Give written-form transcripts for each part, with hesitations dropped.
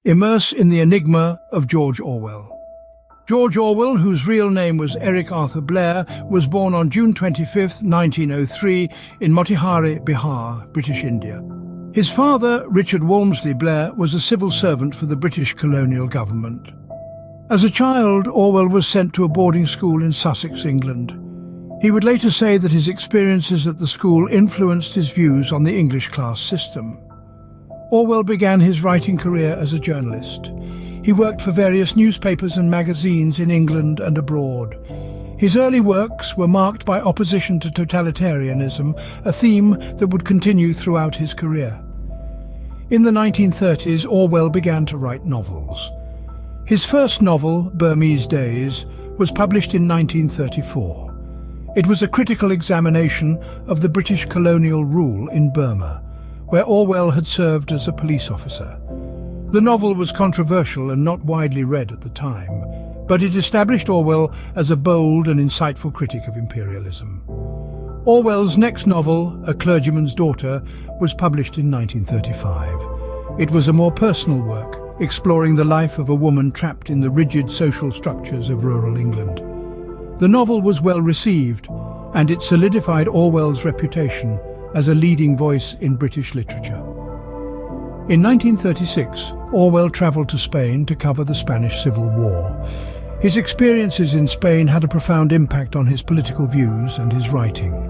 Immerse in the enigma of George Orwell. George Orwell, whose real name was Eric Arthur Blair, was born on June 25, 1903, in Motihari, Bihar, British India. His father, Richard Walmsley Blair, was a civil servant for the British colonial government. As a child, Orwell was sent to a boarding school in Sussex, England. He would later say that his experiences at the school influenced his views on the English class system. Orwell began his writing career as a journalist. He worked for various newspapers and magazines in England and abroad. His early works were marked by opposition to totalitarianism, a theme that would continue throughout his career. In the 1930s, Orwell began to write novels. His first novel, Burmese Days, was published in 1934. It was a critical examination of the British colonial rule in Burma, where Orwell had served as a police officer. The novel was controversial and not widely read at the time, but it established Orwell as a bold and insightful critic of imperialism. Orwell's next novel, A Clergyman's Daughter, was published in 1935. It was a more personal work, exploring the life of a woman trapped in the rigid social structures of rural England. The novel was well received, and it solidified Orwell's reputation as a leading voice in British literature. In 1936, Orwell travelled to Spain to cover the Spanish Civil War. His experiences in Spain had a profound impact on his political views and his writing.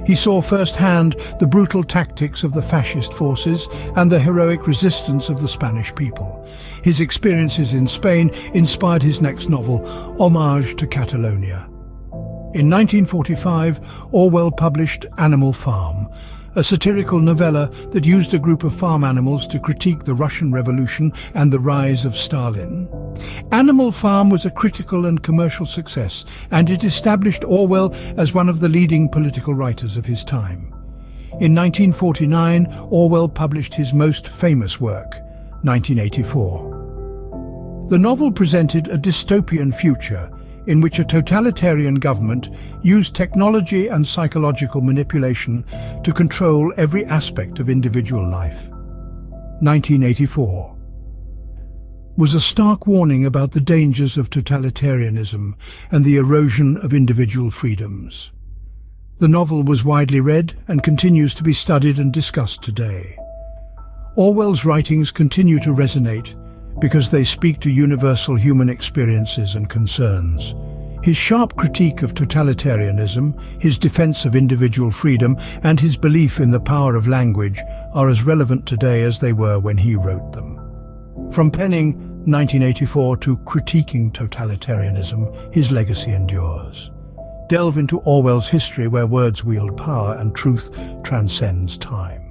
He saw firsthand the brutal tactics of the fascist forces and the heroic resistance of the Spanish people. His experiences in Spain inspired his next novel, Homage to Catalonia. In 1945, Orwell published Animal Farm, a satirical novella that used a group of farm animals to critique the Russian Revolution and the rise of Stalin. Animal Farm was a critical and commercial success, and it established Orwell as one of the leading political writers of his time. In 1949, Orwell published his most famous work, 1984. The novel presented a dystopian future in which a totalitarian government used technology and psychological manipulation to control every aspect of individual life. 1984 was a stark warning about the dangers of totalitarianism and the erosion of individual freedoms. The novel was widely read and continues to be studied and discussed today. Orwell's writings continue to resonate because they speak to universal human experiences and concerns. His sharp critique of totalitarianism, his defense of individual freedom, and his belief in the power of language are as relevant today as they were when he wrote them. From penning 1984 to critiquing totalitarianism, his legacy endures. Delve into Orwell's history, where words wield power and truth transcends time.